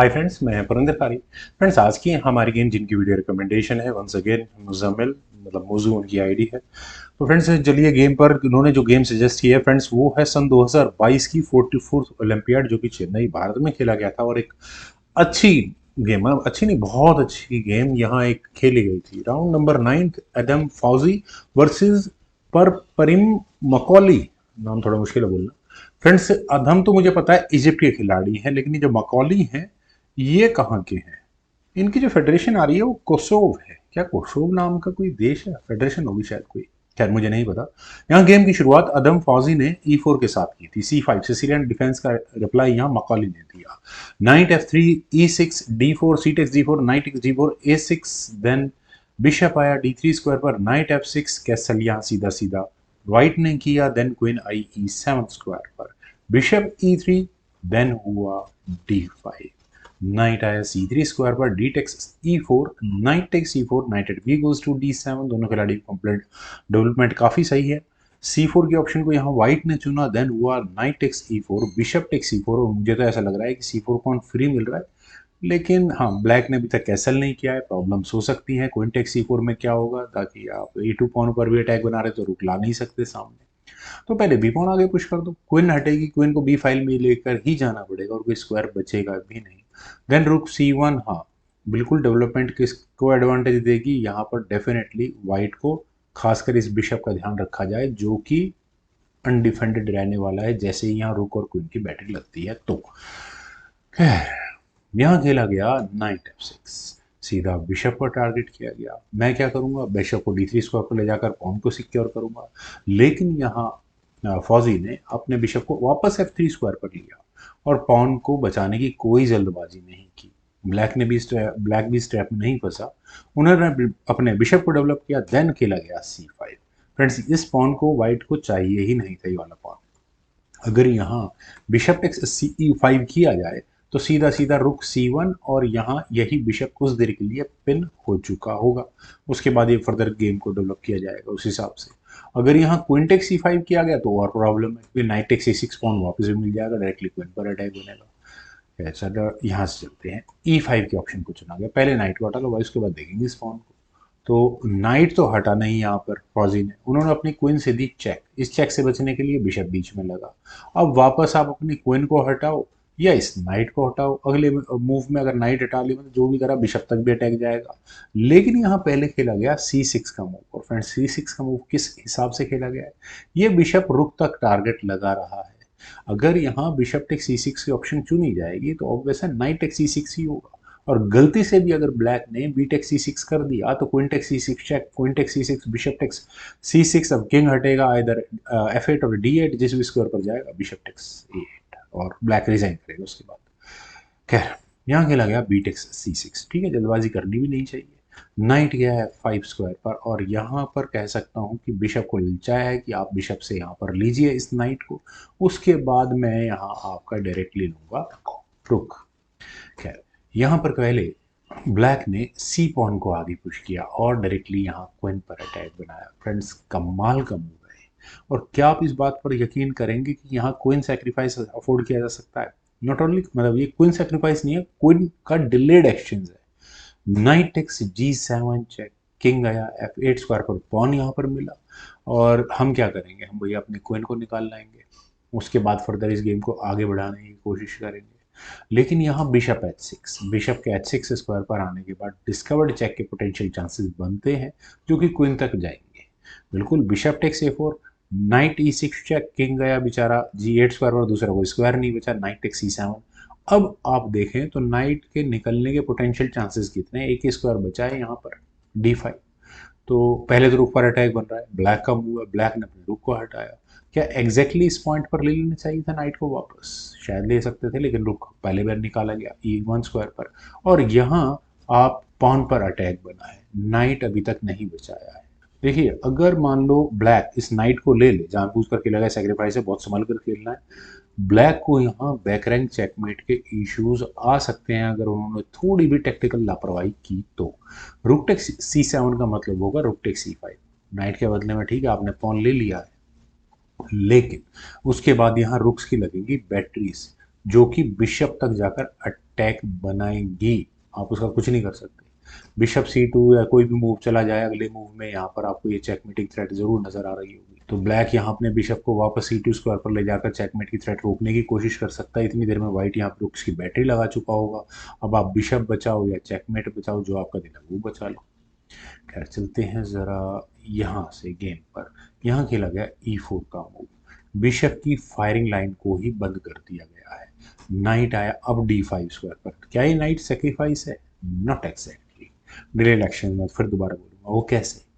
Hi friends, मैं पुरंदर कारी। Friends, आज की हमारी गेम जिनकी वीडियो रिकमेंडेशन है वंस अगेन मुजम्मिल, मतलब मोजू उनकी आईडी है। तो फ्रेंड्स, चलिए गेम पर उन्होंने जो गेम सजेस्ट की है फ्रेंड्स, वो है सन 2022 की 44th ओलंपियाड, जो कि चेन्नई भारत में खेला गया था। और एक अच्छी गेम, अच्छी नहीं, बहुत अच्छी गेम यहाँ एक खेली गई थी। राउंड नंबर 9, एडम फौजी वर्सेस पर परिम मकौली। नाम थोड़ा मुश्किल है बोलना। फ्रेंड्स, अधम तो मुझे पता है इजिप्ट के खिलाड़ी हैं, लेकिन ये जो मकौली हैं ये कहाँ के हैं? इनकी जो फेडरेशन आ रही है वो कोसोव है। क्या कोसोव नाम का कोई देश है? फेडरेशन होगी शायद कोई। खैर, मुझे नहीं पता। यहाँ गेम की शुरुआत अदम फौजी ने E4 के साथ की थी। C5 सिसिलियन डिफेंस का रिप्लाई यहाँ मकौली ने दिया। Knight F3, E6, D4, C takes D4, knight takes D4, A6, then bishop आया D3 स्क्वायर पर, नाइट F6, कैसल यहाँ सीधा सीधा व्हाइट ने किया। देन क्वीन आई E7 स्क्वायर पर, बिशप E3, देन हुआ D5, नाइट आया C3 स्क्वायर पर, D takes E4, knight takes E4, knight at B goes to D7। दोनों खिलाड़ी कंप्लीट डेवलपमेंट काफी सही है। C4 के ऑप्शन को यहाँ व्हाइट ने चुना। देन हुआ night takes E4, bishop takes E4। और मुझे तो ऐसा लग रहा है कि C4 पॉइंट फ्री मिल रहा है, लेकिन हाँ, ब्लैक ने अभी तक कैसल नहीं किया है। प्रॉब्लम्स हो सकती हैं। क्वीन टेक्स C4 में क्या होगा, ताकि आप A2 पॉइंट पर भी अटैक बना रहे तो रुक ला नहीं सकते सामने। तो पहले बी पॉइंट आगे पुश कर दो, क्वीन हटेगी, क्वीन को बी फाइल में लेकर ही जाना पड़ेगा और कोई स्क्वायर बचेगा भी नहीं। देन रुक C1, हाँ बिल्कुल डेवलपमेंट किसको एडवांटेज देगी यहाँ पर? डेफिनेटली वाइट को, खासकर इस बिशप का ध्यान रखा जाए जो कि अनडिफेंडेड रहने वाला है जैसे ही यहाँ रुक और क्वीन की बैटरी लगती है। तो यहाँ खेला गया नाइट F6, सीधा बिशप पर टारगेट किया गया। मैं क्या करूंगा, बिशप को D3 स्क्वायर पर ले जाकर पॉन को सिक्योर करूंगा। लेकिन यहाँ फौजी ने अपने बिशप को वापस F3 स्क्वायर पर लिया और पॉन को बचाने की कोई जल्दबाजी नहीं की। ब्लैक भी स्ट्रैप में नहीं फंसा। उन्होंने अपने बिशप को डेवलप किया। देन खेला गया C5। फ्रेंड्स, इस पॉन को व्हाइट को चाहिए ही नहीं था, ये वाला पॉन। अगर यहाँ बिशप टेक्स E5 किया जाए तो सीधा सीधा रुक C1, और यहाँ यही बिशप कुछ देर के लिए पिन हो चुका होगा। उसके बाद ये फर्दर गेम को डेवलप किया जाएगा उस हिसाब से। अगर यहाँ क्वीन टेक्स C5 किया गया तो और प्रॉब्लम है, फिर नाइट टेक्स C6 पॉन वापस भी मिल जाएगा, डायरेक्टली क्वीन पर अटैक बनेगा। ऐसा यहाँ से चलते हैं, E5 के ऑप्शन को चुना गया। पहले नाइट को हटा लो भाई, उसके बाद देखेंगे इस पॉन को। तो नाइट तो हटा नहीं यहाँ पर फौजी ने, उन्होंने अपनी क्वीन से दी चेक। इस चेक से बचने के लिए बिशप बीच में लगा। अब वापस आप अपनी क्वीन को हटाओ या इस नाइट को हटाओ। अगले मूव में अगर नाइट हटा ली, मतलब जो भी करा, बिशप तक भी अटैक जाएगा। लेकिन यहाँ पहले खेला गया C6 का मूव। और फ्रेंड्स, C6 का मूव किस हिसाब से खेला गया है? ये बिशप रुक तक टारगेट लगा रहा है। अगर यहाँ बिशप टेक C6 की ऑप्शन चुनी जाएगी तो ऑब्वियस है नाइट टेक C6 ही होगा। और गलती से भी अगर ब्लैक ने बी टेक C6 कर दिया तो queen take C6 check, queen take C6, bishop take C6। अब किंग हटेगा इधर F8 और D8, जिस भी स्क्वायर पर जाएगा बिशप टेक A8 और ब्लैक रिजाइन करेगा उसके बाद। खैर, यहाँ खेला गया बी टेक C6। ठीक है, जल्दबाजी करनी भी नहीं चाहिए। नाइट गया है F5 स्क्वायर पर, और यहाँ पर कह सकता हूँ कि बिशप को ललचाया है कि आप बिशप से यहाँ पर लीजिए इस नाइट को। उसके बाद मैं यहाँ आपका डायरेक्टली लूंगा रुक। खैर, यहाँ पर पहले ब्लैक ने सी पॉन को आगे पुश किया और डायरेक्टली यहाँ क्वीन पर अटैक बनाया। फ्रेंड्स, कमाल का मूव है। और क्या आप इस बात पर यकीन करेंगे कि यहाँ क्वीन सेक्रीफाइस अफोर्ड किया जा सकता है? नॉट ओनली, मतलब ये क्वीन सेक्रीफाइस नहीं है, क्वीन का डिलेड एक्सचेंज है। Knight takes G7 check, king आया F8 स्क्वायर पर, पॉन यहाँ पर मिला। और हम क्या करेंगे, हम भैया अपने क्वीन को निकाल लाएंगे। उसके बाद फर्दर इस गेम को आगे बढ़ाने की कोशिश करेंगे। लेकिन यहाँ बिशप H6, बिशप के H6 स्क्वायर पर आने के बाद डिस्कवर्ड चेक के पोटेंशियल चांसेस बनते हैं, जो कि क्वीन तक जाएंगे। बिल्कुल, bishop takes A4, knight E6 check, king गया बेचारा G8 स्क्वायर पर, दूसरा कोई स्क्वायर नहीं बचा, नाइट टेक्स C7। अब आप देखें तो नाइट के निकलने के पोटेंशियल चांसेस कितने हैं? एक ही स्क्वायर बचा है यहाँ पर, D5। तो पहले तो रुक पर अटैक बन रहा है, ब्लैक का मूव है, ब्लैक ने अपने रुक को हटाया। क्या एग्जैक्टली इस पॉइंट पर ले लेना चाहिए था नाइट को वापस? शायद ले सकते थे, लेकिन रुक पहले बार निकाला गया E1 स्क्वायर पर। और यहाँ आप पॉन पर अटैक बना है, नाइट अभी तक नहीं बचाया है। देखिए, अगर मान लो ब्लैक इस नाइट को ले ले, जानबूझ कर खेला गया, सेक्रीफाइस है, बहुत संभल कर खेलना है। ब्लैक को यहाँ बैक रैंक चेकमेट के इश्यूज आ सकते हैं अगर उन्होंने थोड़ी भी टेक्टिकल लापरवाही की तो। रुक टेक C7 का मतलब होगा रुक टेक C5। नाइट के बदले में, ठीक है, आपने पॉन ले लिया है, लेकिन उसके बाद यहाँ रुक्स की लगेंगी बैटरीज, जो कि बिशप तक जाकर अटैक बनाएंगी, आप उसका कुछ नहीं कर सकते। बिशप C2 या कोई भी मूव चला जाए अगले मूव में, यहाँ पर आपको ये चेकमेटिंग थ्रेट जरूर नजर आ रही होगी। तो ब्लैक यहाँ अपने बिशप को वापस C2 स्क्वायर पर ले जाकर चेकमेट की थ्रेट रोकने की कोशिश कर सकता है। इतनी देर में व्हाइट यहाँ पर उसकी बैटरी लगा चुका होगा। अब आप बिशप बचाओ या चेकमेट बचाओ, जो आपका दिल है वो बचा लो। खैर चलते हैं ज़रा यहाँ से गेम पर। यहाँ खेला गया E4 का मूव, बिशप की फायरिंग लाइन को ही बंद कर दिया गया है। नाइट आया अब D5 स्क्वायर पर। क्या ये नाइट सेक्रीफाइस है? Not exactly. डिलेड एक्शन में फिर दोबारा बोलूँगा, वो कैसे?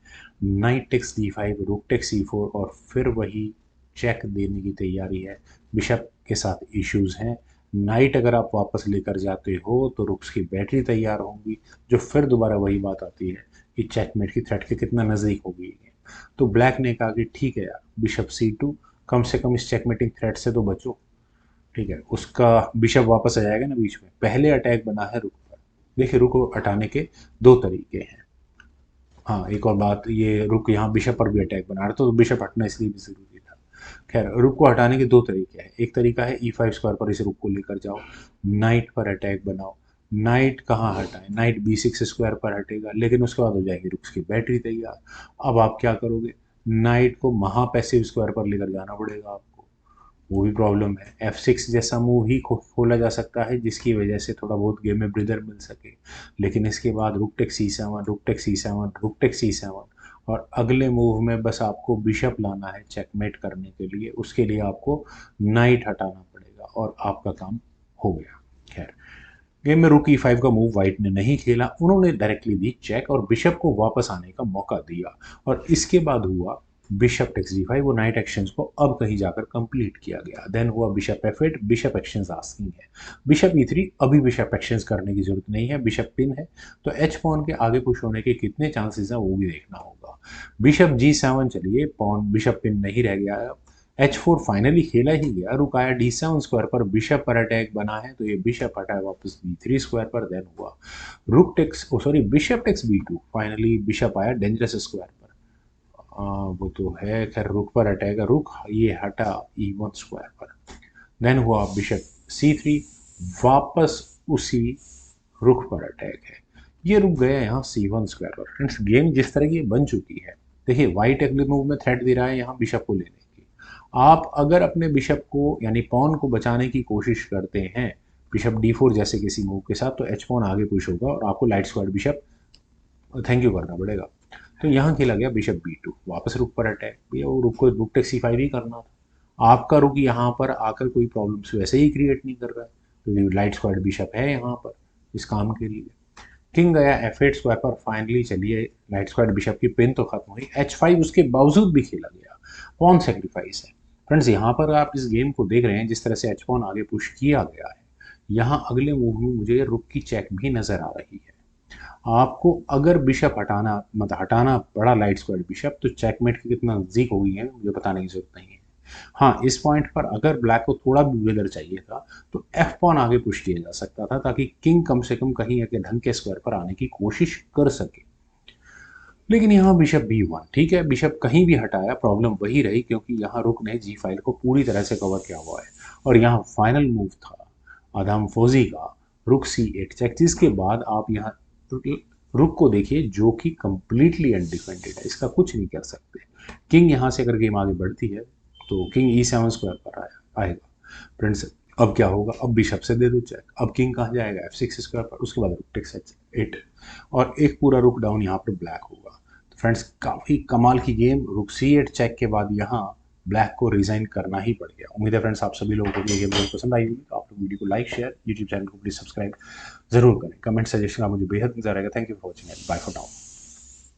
नाइट टेक्स D5, रूक टेक्स E4 और फिर वही चेक देने की तैयारी है। बिशप के साथ इश्यूज हैं। नाइट अगर आप वापस लेकर जाते हो तो रुक्स की बैटरी तैयार होंगी, जो फिर दोबारा वही बात आती है कि चेकमेट की थ्रेट के कितना नज़दीक होगी ये। तो ब्लैक ने कहा कि ठीक है यार, बिशप C2, कम से कम इस चेकमेटिंग थ्रेट से तो बचो। ठीक है, उसका बिशप वापस आ जाएगा ना बीच में। पहले अटैक बना है रुक पर। देखिए, रुक को हटाने के दो तरीके हैं। हाँ, एक और बात, ये रुक यहाँ बिशप पर भी अटैक बना रहा था, तो बिशप हटना इसलिए भी ज़रूरी था। खैर, रुक को हटाने के दो तरीके हैं। एक तरीका है E5 स्क्वायर पर इस रुक को लेकर जाओ, नाइट पर अटैक बनाओ। नाइट कहाँ हटाए? नाइट B6 स्क्वायर पर हटेगा, लेकिन उसके बाद हो जाएगी रुक्स की बैटरी तैयार। अब आप क्या करोगे? नाइट को महापैसिव स्क्वायर पर लेकर जाना पड़ेगा आपको, वो भी प्रॉब्लम है। F6 जैसा मूव ही खोला जा सकता है जिसकी वजह से थोड़ा बहुत गेम में ब्रीदर मिल सके, लेकिन इसके बाद रुक टेक C7, रुक टेक C7, रुक टेक C7 और अगले मूव में बस आपको बिशप लाना है चेकमेट करने के लिए। उसके लिए आपको नाइट हटाना पड़ेगा और आपका काम हो गया। खैर, गेम में रुक E5 का मूव वाइट ने नहीं खेला, उन्होंने डायरेक्टली दी चेक और बिशप को वापस आने का मौका दिया। और इसके बाद हुआ बिशप टेक्स D5, वो नाइट एक्शंस को अब कहीं जाकर कंप्लीट किया गया। देन हुआ bishop F8, bishop actions asking है। बिशप E3, अभी बिशप एक्शंस करने की जरूरत नहीं है, बिशप पिन है, तो H पॉन के आगे पुश होने के कितने चांसेस हैं वो भी देखना होगा। बिशप G7, चलिए पॉन बिशप पिन नहीं रह गया है। H4 फाइनली खेला ही गया, रुकाया D7 स्क्वायर पर, बिशप पर अटैक बना है, तो ये बिशप हटाया वापस B3 स्क्वायर पर। देन हुआ rook takes, oh sorry, bishop takes B2, finally bishop आया डेंजरस स्क्वायर पर। वो तो है, खैर रुक पर अटैक, रुक ये हटा E1 स्क्वायर पर। देन हुआ बिशप C3, वापस उसी रुक पर अटैक है। ये रुक गया यहाँ C1 स्क्वायर पर। फ्रेंड्स, गेम जिस तरह की बन चुकी है, देखिए व्हाइट अगले मूव में थ्रेट दे रहा है यहाँ बिशप को लेने की। आप अगर अपने बिशप को यानी पॉन को बचाने की कोशिश करते हैं बिशप D4 जैसे किसी मूव के साथ, तो H पॉन आगे पुश होगा और आपको light square bishop thank you करना पड़ेगा। तो यहाँ खेला गया बिशप B2, वापस रुक पर अटैक। भैया वो रुक को रुक टेक C5 ही करना था। आपका रुक यहाँ पर आकर कोई प्रॉब्लम्स वैसे ही क्रिएट नहीं कर रहा है, क्योंकि लाइट स्क्वायर बिशप है यहाँ पर इस काम के लिए। किंग गया F8 स्क्वायर पर, फाइनली चलिए लाइट स्क्वायर बिशप की पिन तो खत्म हुई। H5 उसके बावजूद भी खेला गया, पॉन सेक्रीफाइस है। फ्रेंड्स, यहाँ पर आप इस गेम को देख रहे हैं जिस तरह से H पॉन आगे पुश किया गया है, यहाँ अगले मूव में मुझे रुक की चेक भी नजर आ रही है। आपको अगर बिशप हटाना मतलब हटाना पड़ा लाइट स्क्वायर बिशप, तो चेकमेट के कितना नज़दीक हो गई है मुझे बताने की जरूरत नहीं है। हाँ, इस पॉइंट पर अगर ब्लैक को थोड़ा भी वेदर चाहिए था तो एफ पॉन आगे पुश किया जा सकता था, ताकि किंग कम से कम कहीं के ढंग के स्क्वायर पर आने की कोशिश कर सके। लेकिन यहाँ बिशप B1, ठीक है, बिशप कहीं भी हटाया प्रॉब्लम वही रही, क्योंकि यहाँ रुक ने जी फाइल को पूरी तरह से कवर किया हुआ है। और यहाँ फाइनल मूव था आदम फोजी का रुक C8 चेक, जिसके बाद आप यहाँ रुक को देखिए जो कि कंप्लीटली अनडिफेंडेड है, इसका कुछ नहीं कर सकते। किंग यहाँ से अगर गेम आगे बढ़ती है तो किंग E7 स्क्वायर पर आएगा। फ्रेंड्स, अब क्या होगा? अब बिशप से दे दो चेक, अब किंग कहाँ जाएगा? F6 स्क्वायर पर, उसके बाद रुक टेक्स H8 और एक पूरा रुक डाउन यहाँ पर ब्लैक होगा। तो फ्रेंड्स, काफ़ी कमाल की गेम। रुक C8 चेक के बाद यहाँ ब्लैक को रिजाइन करना ही पड़ गया। उम्मीद है फ्रेंड्स आप सभी लोगों को ये गेम बहुत पसंद आई होगी, तो आप लोग वीडियो को लाइक, शेयर, यूट्यूब चैनल को प्लीज सब्सक्राइब जरूर करें। कमेंट सजेशन आप मुझे बेहद इंतजार रहेगा। Thank you for watching, bye for now.